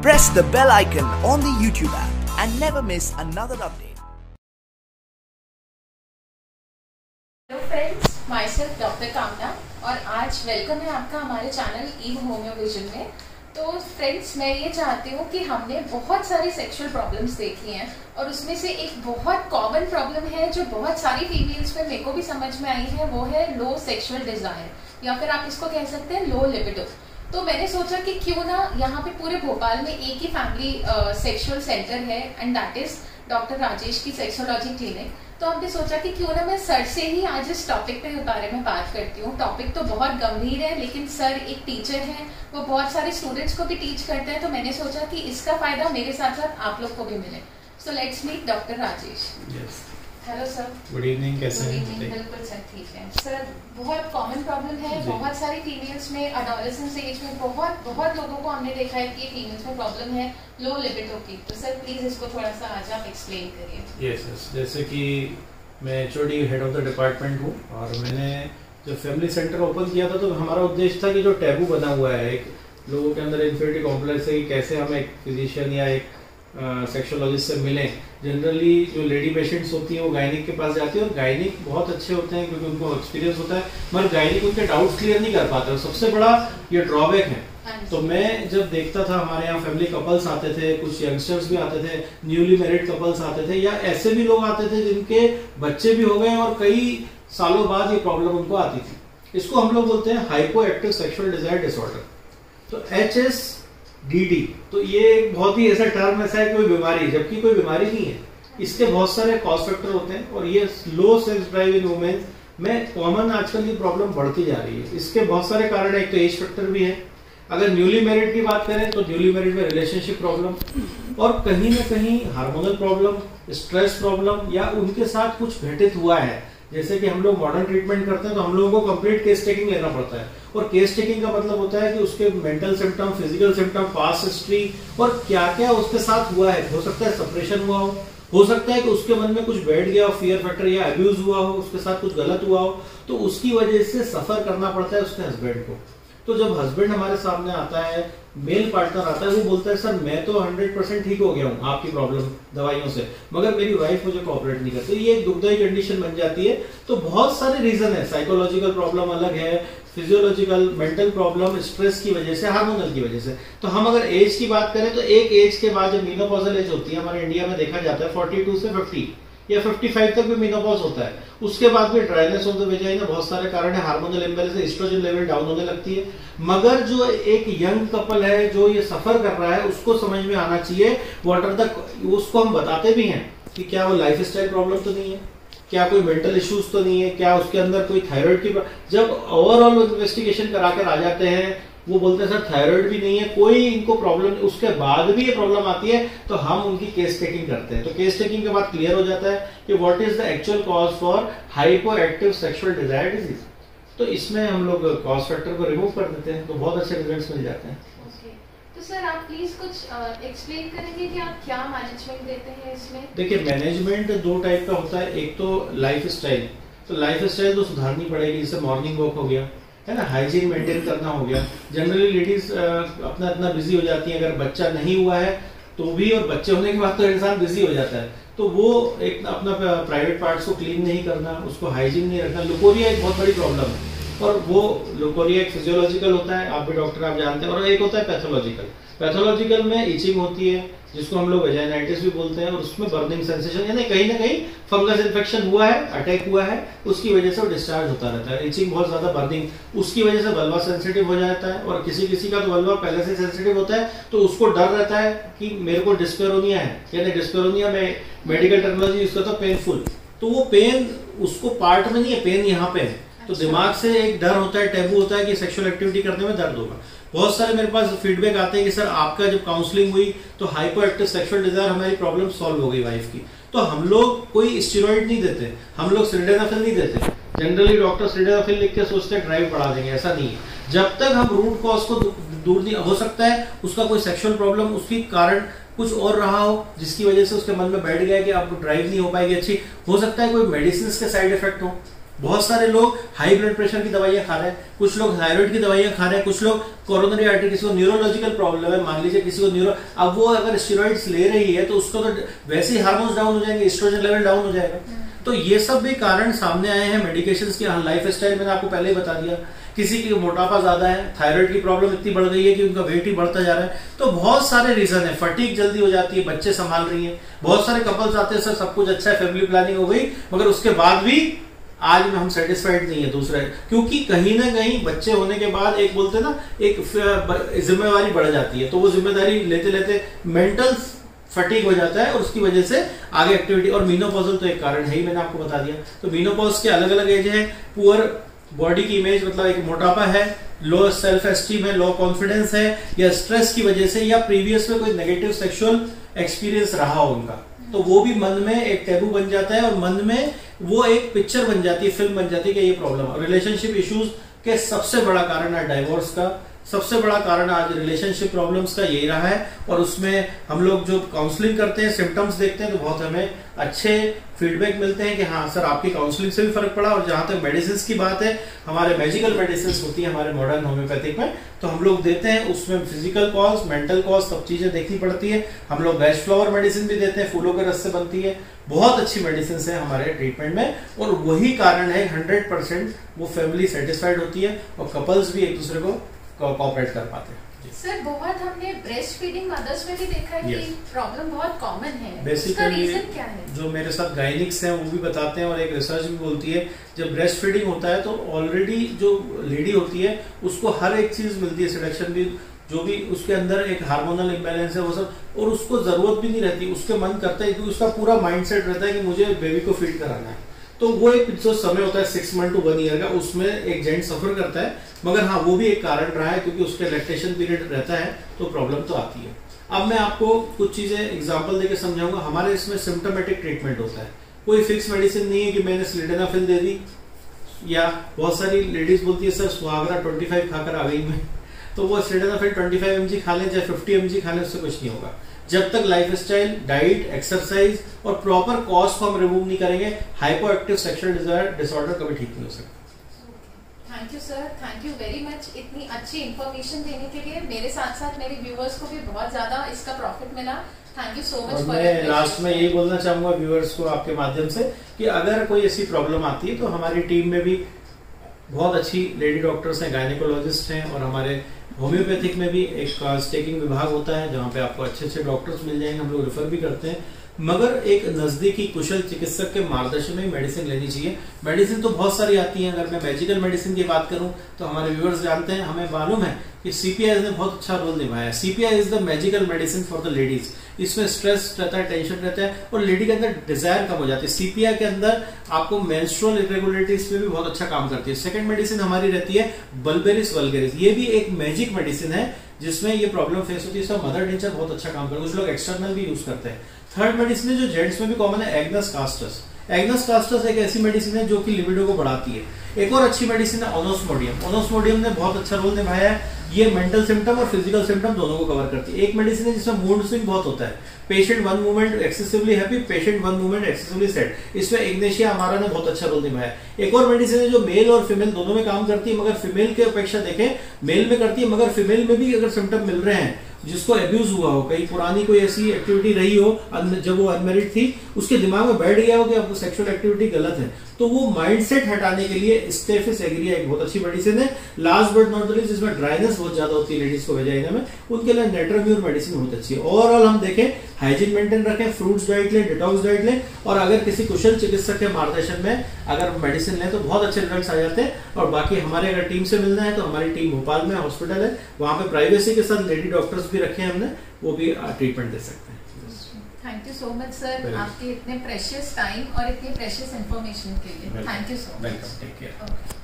press the bell icon on the YouTube app and never miss another update. Hello friends, my self doctor कामना और आज welcome है आपका हमारे channel ewe homeo vision में। तो फ्रेंड्स, मैं ये चाहती हूँ कि हमने बहुत सारी सेक्सुअल प्रॉब्लम्स देखी हैं और उसमें से एक बहुत कॉमन प्रॉब्लम है जो बहुत सारी फीमेल्स में मेरे को भी समझ में आई है, वो है लो सेक्सुअल डिजायर या फिर आप इसको कह सकते हैं लो लिबिडो। तो मैंने सोचा कि क्यों ना यहाँ पे पूरे भोपाल में एक ही फैमिली सेक्सुअल सेंटर है and that is doctor Rajesh की सेक्सोलॉजी क्लिनिक। तो हमने सोचा कि क्यों ना मैं सर से ही आज इस टॉपिक के बारे में बात करती हूँ। टॉपिक तो बहुत गंभीर है लेकिन सर एक टीचर हैं, वो बहुत सारे स्टूडेंट्स को भी टीच करते हैं, तो मैंने सोचा कि इसका फायदा मेरे साथ साथ आप लोग को भी मिले। So let's meet doctor Rajesh. Hello sir. Good evening, कैसे हैं? बिल्कुल सर, ठीक है सर। बहुत कॉमन प्रॉब्लम है, बहुत सारी फीमेल्स में एडोलेसेंस एज में बहुत लोगों को हमने देखा है कि फीमेल्स में प्रॉब्लम है लो लिबिडो की। तो सर प्लीज इसको थोड़ा सा आज आप एक्सप्लेन करिए। यस, जैसे कि मैं HOD head of the department हूँ और मैंने जब फैमिली सेंटर ओपन किया था तो हमारा उद्देश्य था कि जो टैबू बना हुआ है एक लोगों के अंदर इन्फिनिटी कॉम्प्लेक्स है कि कैसे हम एक फिजिशियन या एक सेक्सोलॉजिस्ट से मिलें। जनरली जो लेडी पेशेंट्स होती हैं वो गायनिक के पास जाती है और गायनिक बहुत अच्छे होते हैं क्योंकि उनको एक्सपीरियंस होता है, मगर गायनिक उनके डाउट्स क्लियर नहीं कर पाते और सबसे बड़ा ये ड्रॉबैक है। तो मैं जब देखता था हमारे यहाँ फैमिली कपल्स आते थे, कुछ यंगस्टर्स भी आते थे, न्यूली मैरिड कपल्स आते थे या ऐसे भी लोग आते थे जिनके बच्चे भी हो गए और कई सालों बाद ये प्रॉब्लम उनको आती थी। इसको हम लोग बोलते हैं hypo active sexual desire disorder. तो HSDD, तो ये एक बहुत ही ऐसा टर्म ऐसा है कोई बीमारी, जबकि कोई बीमारी नहीं है। इसके बहुत सारे कॉज फैक्टर होते हैं और ये लो सेक्स ड्राइव इन वुमेन में कॉमन आजकल ये प्रॉब्लम बढ़ती जा रही है। इसके बहुत सारे कारण है, एक तो एज फैक्टर भी है। अगर न्यूली मैरिड की बात करें तो न्यूली मैरिड में रिलेशनशिप प्रॉब्लम और कहीं ना कहीं हार्मोनल प्रॉब्लम, स्ट्रेस प्रॉब्लम या उनके साथ कुछ घटित हुआ है। जैसे कि हम लोग मॉडर्न ट्रीटमेंट करते हैं तो हम लोगों को कंप्लीट केस टेकिंग लेना पड़ता है और केस टेकिंग का मतलब होता है कि उसके mental symptom, physical symptom, past history और क्या क्या उसके साथ हुआ है। हो सकता है सेपरेशन हुआ हो सकता है कि उसके मन में कुछ बैठ गया हो, फियर फैक्टर या अब्यूज हुआ हो, उसके साथ कुछ गलत हुआ हो, तो उसकी वजह से सफर करना पड़ता है उसके हस्बैंड को। तो जब हस्बैंड हमारे सामने आता है, मेल पार्टनर आता है, वो बोलता है सर मैं तो 100% ठीक हो गया हूँ आपकी प्रॉब्लम दवाइयों से, मगर मेरी वाइफ मुझे कोऑपरेट नहीं करती। ये एक दुखदायी कंडीशन बन जाती है। तो बहुत सारे रीजन है, साइकोलॉजिकल प्रॉब्लम अलग है, फिजियोलॉजिकल, मेंटल प्रॉब्लम, स्ट्रेस की वजह से, हार्मोनल की वजह से। तो हम अगर एज की बात करें तो एक एज के बाद जब मीनोपॉजल एज होती है, हमारे इंडिया में देखा जाता है 42 से 50 या 55 तक भी मीनोपॉज होता है। उसके बाद भी ड्राइनेस ऑफ द वेजाइना, बहुत सारे कारण है, hormonal imbalance, estrogen level down होने लगती है। मगर जो एक यंग कपल है जो ये सफर कर रहा है उसको समझ में आना चाहिए व्हाट आर द, उसको हम बताते भी हैं कि क्या वो लाइफ स्टाइल प्रॉब्लम तो नहीं है, क्या कोई मेंटल इश्यूज तो नहीं है, क्या उसके अंदर कोई थायराइड की। जब ओवरऑल इन्वेस्टिगेशन करा कर आ जाते हैं वो बोलते हैं सर थायराइड भी नहीं है, कोई इनको प्रॉब्लम, उसके बाद भी ये प्रॉब्लम आती है तो हम उनकी केस टेकिंग करते हैं। तो केस टेकिंग के बाद क्लियर हो जाता है कि what is the actual cause for hypo active sexual desire disease. तो इसमें हम लोग कॉज फैक्टर को रिमूव कर देते हैं तो बहुत अच्छे रिजल्ट्स मिल जाते हैं। तो सर आप प्लीज कुछ एक्सप्लेन करेंगे कि आप क्या मैनेजमेंट देते हैं इसमें? देखिए, मैनेजमेंट दो टाइप का होता है। एक तो लाइफ स्टाइल, तो लाइफ स्टाइल तो सुधारनी पड़ेगी, जैसे मॉर्निंग वॉक हो गया है ना, हाइजीन मेंटेन करना हो गया। जनरली लेडीज अपना इतना बिजी हो जाती हैं, अगर बच्चा नहीं हुआ है तो भी, और बच्चे होने के बाद तो इंसान बिजी हो जाता है, तो वो एक अपना प्राइवेट पार्ट्स को क्लीन नहीं करना, उसको हाइजीन नहीं रखना। लुकोरिया एक बहुत बड़ी प्रॉब्लम है और वो लुकोरिया एक फिजियोलॉजिकल होता है, आप भी डॉक्टर आप जानते हैं, और एक होता है पैथोलॉजिकल। पैथोलॉजिकल में इचिंग होती है जिसको हम लोग वेजाइनाइटिस भी बोलते हैं और उसमें बर्निंग सेंसेशन, यानी कहीं ना कहीं फंगस इन्फेक्शन हुआ है, अटैक हुआ है, उसकी वजह से वो डिस्चार्ज होता रहता है। इचिंग बहुत ज्यादा, बर्निंग, उसकी वजह से वल्वा सेंसिटिव हो जाता है और किसी किसी का तो वल्वा पहले से सेंसिटिव होता है तो उसको डर रहता है कि मेरे को डिस्पेरोनिया है, यानी डिस्पेरोनिया में मेडिकल टर्मिनोलॉजी इसका तो पेनफुल, तो वो पेन उसको पार्ट में नहीं है, पेन यहाँ पे है। तो दिमाग से एक डर होता है, टैबू होता है कि सेक्सुअल एक्टिविटी करने में दर्द होगा। बहुत सारे मेरे पास फीडबैक आते हैं कि सर आपका जब काउंसलिंग हुई तो हाइपो एक्टिव सेक्सुअल डिजायर हमारी प्रॉब्लम सॉल्व हो गई वाइफ की। तो हम लोग कोई स्टेरॉइड नहीं देते, हम लोग सिल्डेनाफिल नहीं देते। जनरली डॉक्टर सिल्डेनाफिल लिख के सोचते हैं ड्राइव बढ़ा देंगे, ऐसा नहीं है। जब तक हम रूट कॉज को दूर नहीं, हो सकता है उसका कोई सेक्सुअल प्रॉब्लम, उसकी कारण कुछ और रहा हो जिसकी वजह से उसके मन में बैठ गया कि आपको ड्राइव नहीं हो पाएगी अच्छी। हो सकता है कोई मेडिसिन के साइड इफेक्ट हो, बहुत सारे लोग हाई ब्लड प्रेशर की दवाइयां खा रहे हैं, कुछ लोग थायराइड की दवाइयां खा रहे हैं, कुछ लोग कोरोनरी आर्टरी, किसी को न्यूरोलॉजिकल प्रॉब्लम है, मान लीजिए किसी को न्यूरो, अब वो अगर स्टेरॉइड्स ले रही है तो उसको तो वैसे ही हार्मोन्स डाउन हो जाएंगे, एस्ट्रोजन लेवल डाउन हो जाएगा। तो ये सब भी कारण सामने आए हैं मेडिकेशंस के। लाइफ स्टाइल मैंने आपको पहले ही बता दिया, किसी की मोटापा ज्यादा है, थायराइड की प्रॉब्लम इतनी बढ़ गई है कि उनका वेट ही बढ़ता जा रहा है। तो बहुत सारे रीजन है, फटीग जल्दी हो जाती है, बच्चे संभाल रही है, बहुत सारे कपल्स आते हैं सर सब कुछ अच्छा है, फैमिली प्लानिंग हो गई, मगर उसके बाद भी आज में हम सेटिस्फाइड नहीं है दूसरे, क्योंकि कहीं ना कहीं बच्चे होने के बाद एक बोलते हैं ना एक जिम्मेवारी बढ़ जाती है, तो वो जिम्मेदारी लेते लेते मेंटल फटीग हो जाता है और उसकी वजह से आगे एक्टिविटी, और मीनोपॉजल तो एक कारण है ही, मैंने आपको बता दिया। तो मीनोपॉज के अलग अलग एज है, पुअर बॉडी की इमेज मतलब एक मोटापा है, लो सेल्फ एस्टीम है, लो कॉन्फिडेंस है, या स्ट्रेस की वजह से, या प्रीवियस में कोई नेगेटिव सेक्सुअल एक्सपीरियंस रहा हो उनका, तो वो भी मन में एक टैबू बन जाता है और मन में वो एक पिक्चर बन जाती है, फिल्म बन जाती है कि ये प्रॉब्लम। और रिलेशनशिप इश्यूज के सबसे बड़ा कारण है डाइवोर्स का, सबसे बड़ा कारण आज रिलेशनशिप प्रॉब्लम्स का यही रहा है। और उसमें हम लोग जो काउंसलिंग करते हैं, सिम्टम्स देखते हैं, तो बहुत हमें अच्छे फीडबैक मिलते हैं कि हाँ सर आपकी काउंसलिंग से भी फर्क पड़ा। और जहां तक मेडिसिन की बात है, हमारे मैजिकल मेडिसिन होती है हमारे मॉडर्न होम्योपैथिक में, तो हम लोग देते हैं, उसमें फिजिकल कॉज, मेंटल कॉज, सब चीजें देखनी पड़ती है। हम लोग वेज फ्लावर मेडिसिन भी देते हैं, फूलों के रस से बनती है, बहुत अच्छी मेडिसिन है हमारे ट्रीटमेंट में। और वही कारण है 100% वो फैमिली सेटिस्फाइड होती है और कपल्स भी एक दूसरे को कोऑपरेट कर पाते हैं। सर बहुत हमने ब्रेस्ट फीडिंग मदर्स में भी देखा है कि प्रॉब्लम बहुत कॉमन है, उसका रीजन क्या है? जो मेरे साथ गायनिक्स हैं वो भी बताते हैं और एक रिसर्च भी बोलती है, जब ब्रेस्ट फीडिंग होता है तो ऑलरेडी जो लेडी होती है उसको हर एक चीज मिलती है, सिलेक्शन भी, जो भी उसके अंदर एक हार्मोनल इम्बैलेंस है वो सब, और उसको जरूरत भी नहीं रहती, उसके मन करता है, उसका पूरा माइंडसेट रहता है कि मुझे बेबी को फीड कराना है। तो वो एक जो समय होता है 6 मंथ टू 1 ईयर का, उसमें एक जेंट सफर करता है, मगर हाँ वो भी एक कारण रहा है क्योंकि उसके लैक्टेशन पीरियड रहता है तो प्रॉब्लम तो आती है। अब मैं आपको कुछ चीजें एग्जांपल देके समझाऊंगा। हमारे इसमें सिम्टोमेटिक ट्रीटमेंट होता है, कोई फिक्स मेडिसिन नहीं है कि मैंने सिलिडेनाफिल दे दी, या बहुत सारी लेडीज बोलती है सर सुहागरा 25 खाकर आ गई मैं, तो वो सिलिडेनाफिल 25 mg खा लें चाहे 50 mg खा लें, उससे कुछ नहीं होगा। जब तक लाइफस्टाइल, डाइट, एक्सरसाइज और प्रॉपर कॉज को हम रिमूव नहीं करेंगे, hypo active sexual desire disorder कभी ठीक नहीं हो सकता। Thank you sir, thank you very much इतनी अच्छी इन्फॉर्मेशन देने के लिए। मेरे साथ साथ मेरे व्यूअर्स को भी बहुत ज्यादा इसका प्रॉफिट मिला। Thank you so much. मैं लास्ट में यही बोलना चाहूंगा व्यूअर्स को आपके माध्यम से कि अगर कोई ऐसी प्रॉब्लम आती है तो हमारी टीम में भी बहुत अच्छी लेडी डॉक्टर्स हैं, गायनेकोलॉजिस्ट हैं, और हमारे होम्योपैथिक में भी एक टेकिंग विभाग होता है जहाँ पे आपको अच्छे अच्छे डॉक्टर्स मिल जाएंगे, हम लोग रेफर भी करते हैं। मगर एक नजदीकी कुशल चिकित्सक के मार्गदर्शन में मेडिसिन लेनी चाहिए। मेडिसिन तो बहुत सारी आती हैं, अगर मैं मैजिकल मेडिसिन की बात करूं तो हमारे व्यूअर्स जानते हैं, हमें मालूम है कि सीपीआई ने बहुत अच्छा रोल निभाया है। CPI is the magical medicine for the ladies. इसमें स्ट्रेस रहता है, टेंशन रहता है और लेडी के अंदर डिजायर कम हो जाती है। सीपीआई के अंदर आपको मेंस्ट्रुअल इरेगुलरिटीज पे भी बहुत अच्छा काम करती है। सेकंड मेडिसिन हमारी रहती है बल्बेरिस वल्गेरिस, ये भी एक मैजिक मेडिसिन है जिसमें ये प्रॉब्लम फेस होती है। इसका मदर नेचर बहुत अच्छा काम करता है, कुछ लोग एक्सटर्नल भी यूज करते हैं। थर्ड मेडिसिन है जो जेंट्स में भी कॉमन है, एग्नस कास्टस। एग्नस कास्टस एक ऐसी मेडिसिन है जो कि लिबिडो को बढ़ाती है। एक और अच्छी मेडिसिन है ओनोस्मोडियम। ओनोस्मोडियम ने बहुत अच्छा रोल निभाया है, ये मेंटल सिम्टम और फिजिकल सिम्टम दोनों को कवर करती है। एक मेडिसिन है जिसमें मूड स्विंग बहुत होता है, patient one moment excessively happy, patient one moment excessively sad, इसमें इग्नेशिया अमारा ने बहुत अच्छा रोल निभाया है। एक और मेडिसिन है जो मेल और फीमेल दोनों में काम करती है, मगर फीमेल के अपेक्षा देखें मेल में करती है, मगर फीमेल में भी अगर सिम्टम मिल रहे हैं, जिसको एब्यूज हुआ हो, कहीं पुरानी कोई ऐसी एक्टिविटी रही हो जब वो अनमेरिड थी, उसके दिमाग में बैठ गया हो कि आपको सेक्सुअल एक्टिविटी गलत है, तो वो माइंडसेट हटाने के लिए स्टेफिस एग्रिया एक बहुत अच्छी मेडिसिन है। Last but not the least, जिसमें ड्राइनेस बहुत ज्यादा होती है लेडीज को वेजाइना में, उनके लिए नेट्राम्यूर मेडिसिन बहुत अच्छी है। ओवरऑल हम देखें, हाइजीन मेंटेन रखें, फ्रूट्स डाइट लें, डिटॉक्स डाइट लें, और अगर किसी कुशल चिकित्सक के मार्गदर्शन में अगर मेडिसिन लें तो बहुत अच्छे रिजल्ट्स आ जाते हैं। और बाकी हमारे अगर टीम से मिलना है तो हमारी टीम भोपाल में हॉस्पिटल है, वहां पे प्राइवेसी के साथ लेडी डॉक्टर्स भी रखे हैं हमने, वो भी ट्रीटमेंट दे सकते हैं। Thank you so much sir, आपके इतने प्रेशियस टाइम और इतनी प्रेशियस इन्फॉर्मेशन के लिए। Thank you so much. Welcome, take care.